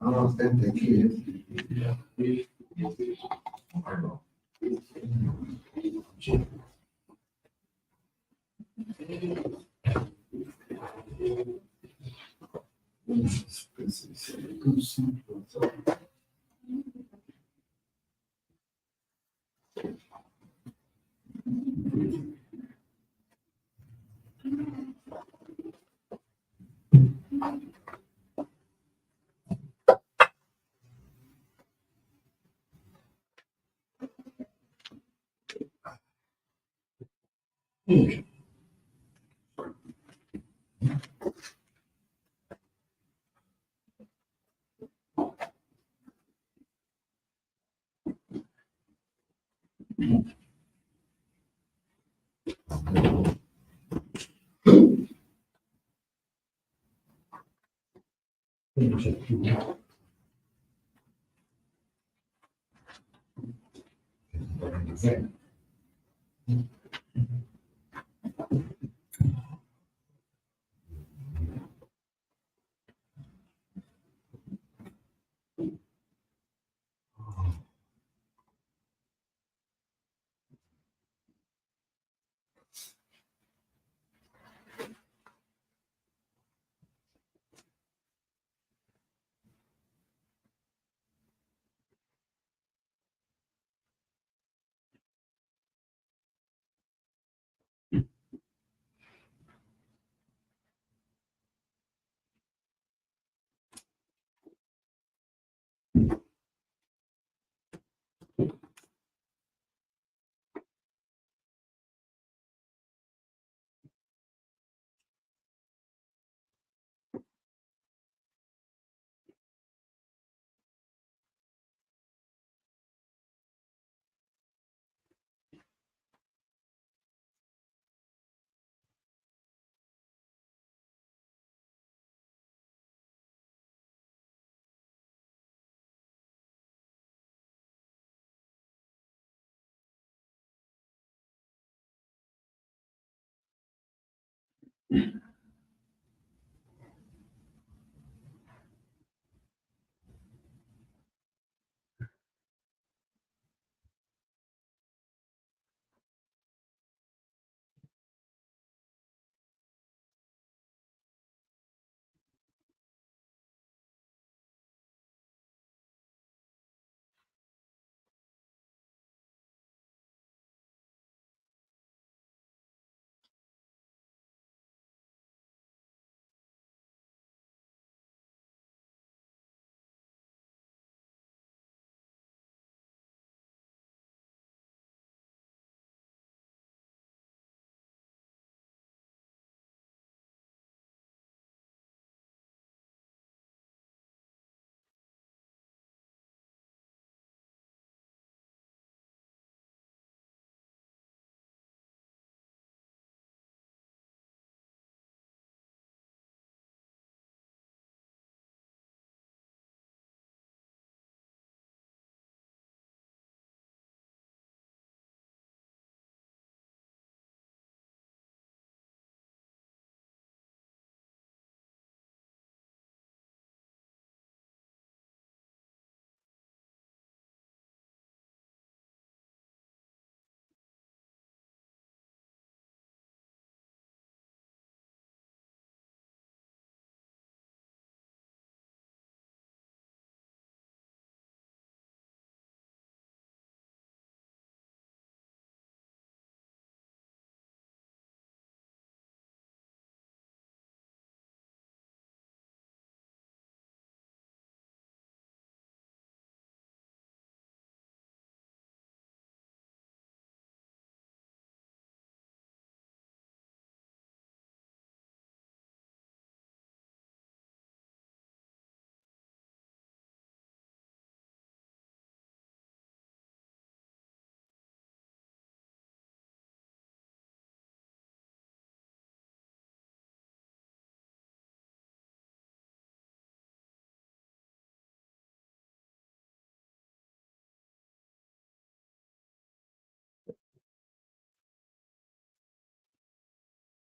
Ah, sente aqui. Tudo simples.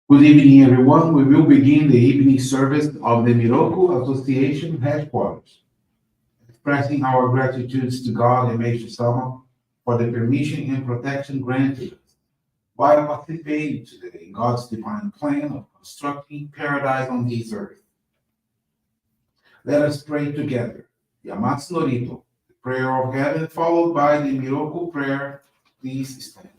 Good evening, everyone. We will begin the evening service of the Miroku Association headquarters, expressing our gratitude to God and Meishu-sama for the permission and protection granted us while participating today in God's divine plan of constructing paradise on this earth. Let us pray together. The Amatsu-Norito, the prayer of heaven, followed by the Miroku Prayer. Please stand.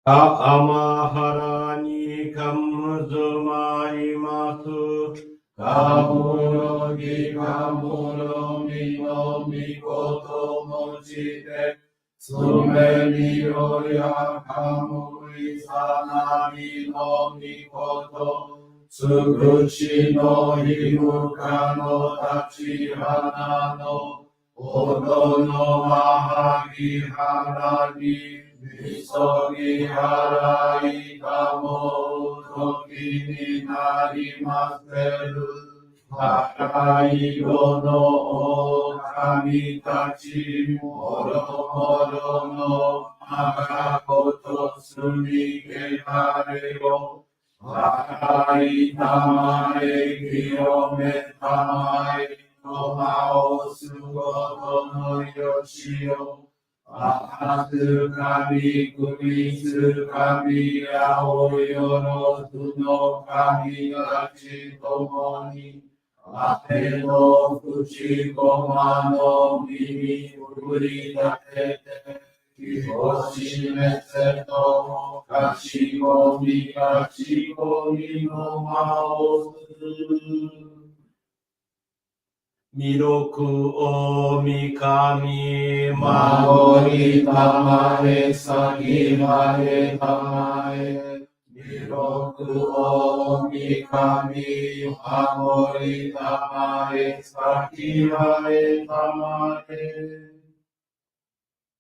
Amahara ni kamuzumaimasu. Kamuro gi kamuro mino mikoto mochite. Sume miro ya kamuri sanami no mikoto. Tsukushi no himuka no tachihana no. Odo no mahagi harani. Misogi harai kamo toki ni narimaseru. Harai gono o kami tachi moro moro no magakoto sumike hareo. Harai tamae kiyome tamae no mao sugoto no yoshio. Amatsu kami kumitsu kami aoyoro no kami gachi tomoni. Ate no fuchi koma no mimi uri tatete. Kyoshimetse to kashikomi no mao. Miroku o mikami maori tamae sagimae tamae. Miroku o mikami maori tamae sagimae tamae.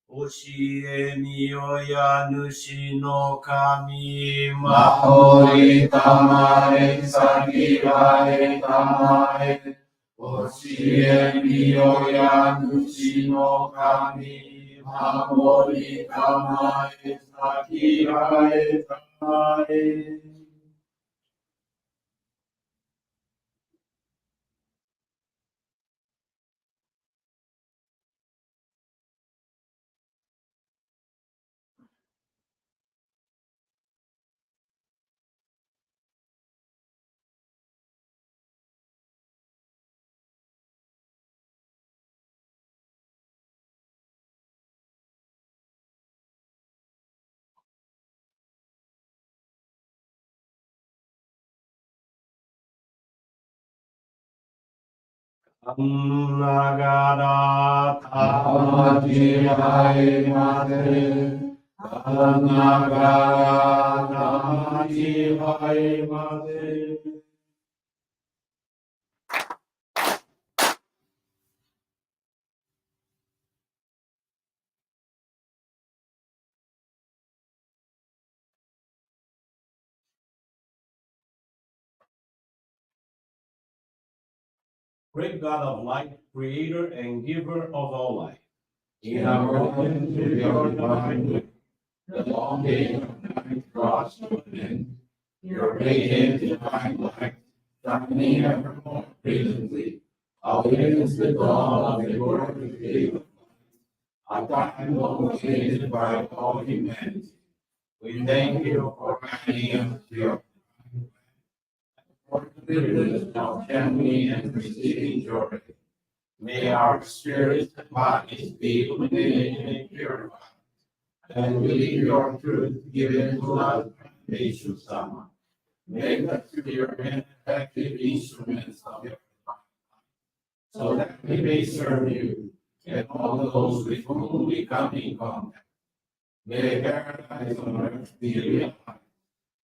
Oshie miyoya nushi no kami maori tamae sagimae tamae. Oshie miyoya nushi no kami maori tamae sagimae tamae. Nagara tamaji hai mate. Nagara tamaji hai mate. Great God of light, creator and giver of all life. In accordance with your divine will, the long day of night draws to an end. Your radiant divine light, shining evermore brilliantly, awakens the dawn of the glorious day of a time awaited by all humanity. We thank you for guiding us to your for the privilege of family and receiving Johrei. May our spirits and bodies be illuminated and purified, and we live your truth given to us by Meishu-sama. Make us pure and effective instruments of your divine, so that we may serve you and all those with whom we come in contact. May paradise on earth be realized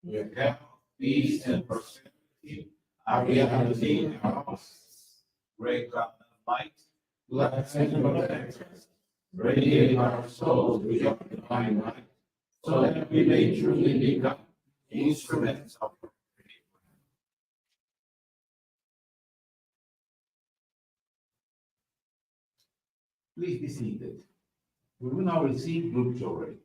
with health, peace and prosperity are reality in our lives. Great God of light, bless and protect us. Radiate our souls with your divine light, so that we may truly become instruments of your faith. Please be seated. We will now receive group Johrei.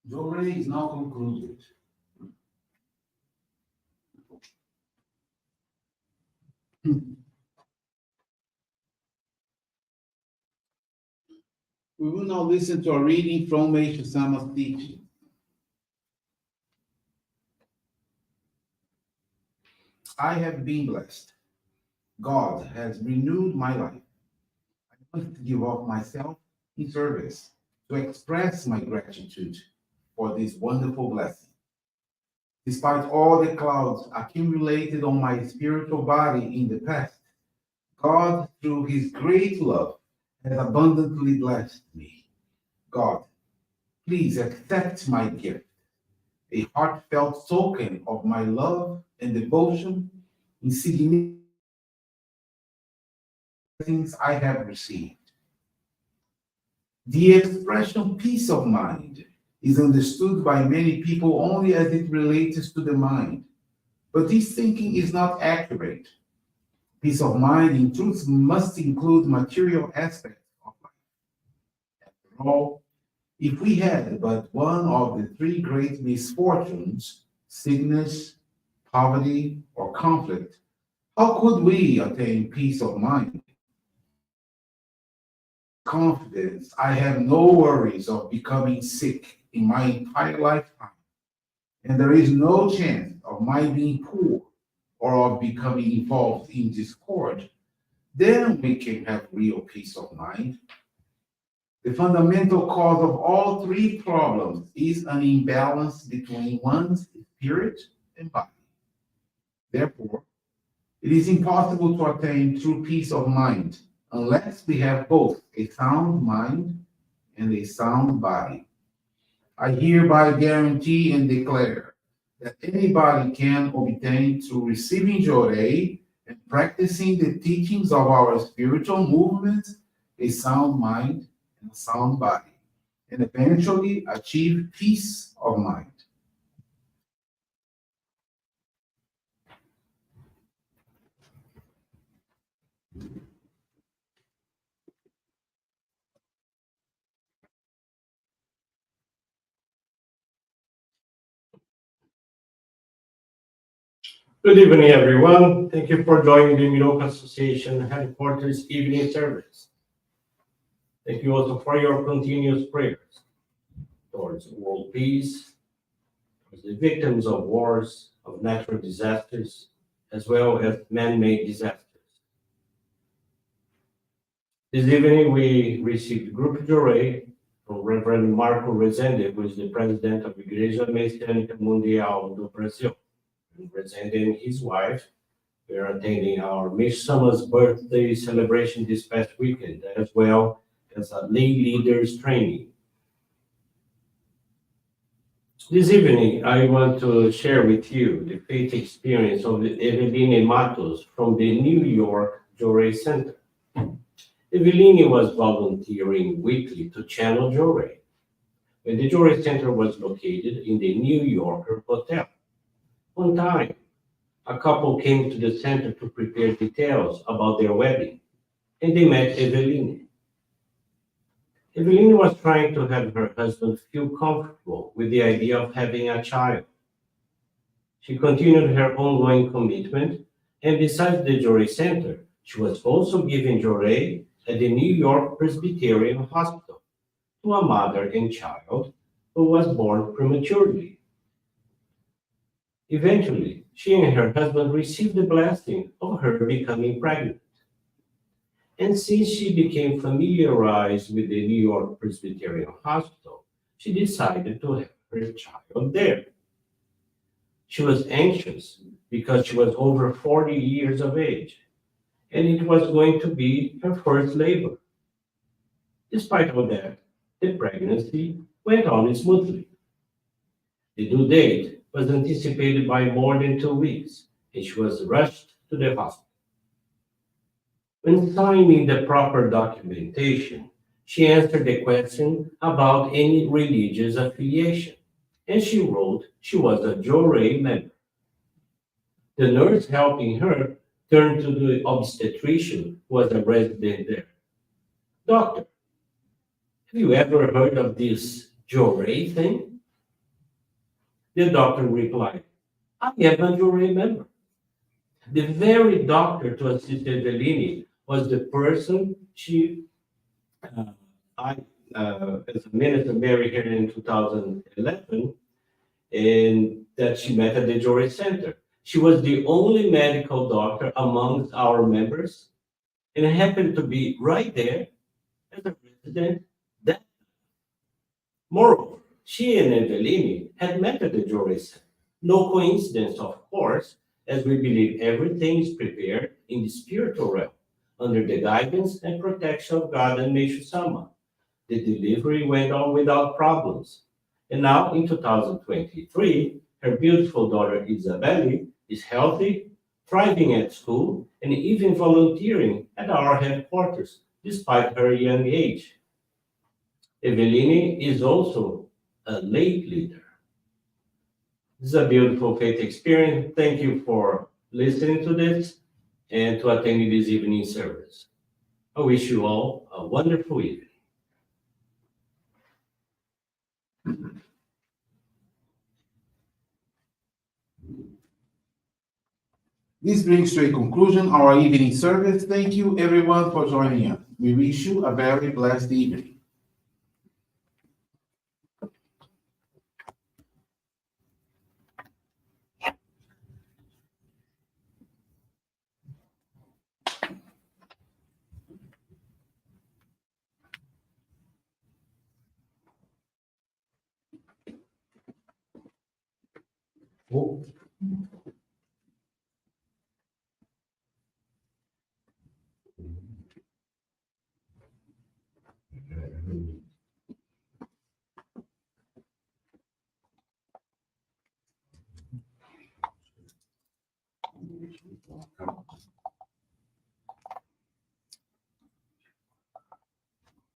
Johrei is now concluded. We will now listen to a reading from Meishu-sama's teaching. I have been blessed. God has renewed my life. I must give up myself in service to express my gratitude for this wonderful blessing. Despite all the clouds accumulated on my spiritual body in the past, God, through his great love, has abundantly blessed me. God, please accept my gift, a heartfelt token of my love and devotion in significant things I have received. The expression peace of mind is understood by many people only as it relates to the mind, but this thinking is not accurate. Peace of mind, in truth, must include material aspects of life. After all, if we had but one of the three great misfortunes, sickness, poverty, or conflict, how could we attain peace of mind? Confidence, I have no worries of becoming sick in my entire lifetime, and there is no chance of my being poor or of becoming involved in discord. Then we can have real peace of mind. The fundamental cause of all three problems is an imbalance between one's spirit and body. Therefore, it is impossible to attain true peace of mind unless we have both a sound mind and a sound body. I hereby guarantee and declare that anybody can obtain through receiving Johrei and practicing the teachings of our spiritual movement a sound mind and a sound body, and eventually achieve peace of mind. Good evening, everyone. Thank you for joining the Miroku Association headquarters evening service. Thank you also for your continuous prayers towards world peace, towards the victims of wars, of natural disasters, as well as man-made disasters. This evening, we received Group Johrei from Reverend Marco Rezende, who is the president of Igreja Messiânica Mundial do Brasil. Rezende and his wife, we are attending our Meishu-sama's birthday celebration this past weekend, as well as a lay leaders training. This evening, I want to share with you the faith experience of Eveline Matos from the New York Johrei Center. Eveline was volunteering weekly to channel Johrei when the Johrei Center was located in the New Yorker Hotel. One time, a couple came to the center to prepare details about their wedding, and they met Eveline. Eveline was trying to have her husband feel comfortable with the idea of having a child. She continued her ongoing commitment, and besides the Johrei Center, she was also giving Johrei at the New York Presbyterian Hospital to a mother and child who was born prematurely. Eventually, she and her husband received the blessing of her becoming pregnant. And since she became familiarized with the New York Presbyterian Hospital, she decided to have her child there. She was anxious because she was over 40 years of age, and it was going to be her first labor. Despite all that, the pregnancy went on smoothly. The due date was anticipated by more than 2 weeks, and she was rushed to the hospital. When signing the proper documentation, she answered the question about any religious affiliation, and she wrote she was a Johrei member. The nurse helping her turned to the obstetrician who was a resident there. Doctor, have you ever heard of this Johrei thing? The doctor replied, I am a Johrei member. The very doctor to assist Evelini was the person uh, I, as a minister, married her in 2011, and that she met at the Johrei Center. She was the only medical doctor amongst our members and happened to be right there as a resident. That, moreover, she and Evelini had met at the Johrei Center. No coincidence, of course, as we believe everything is prepared in the spiritual realm under the guidance and protection of God and Meishu-sama. The delivery went on without problems. And now in 2023, her beautiful daughter Isabelle is healthy, thriving at school, and even volunteering at our headquarters, despite her young age. Evelini is also a late leader. This is a beautiful faith experience. Thank you for listening to this and to attending this evening service. I wish you all a wonderful evening. This brings to a conclusion our evening service. Thank you everyone for joining us. We wish you a very blessed evening. Oh.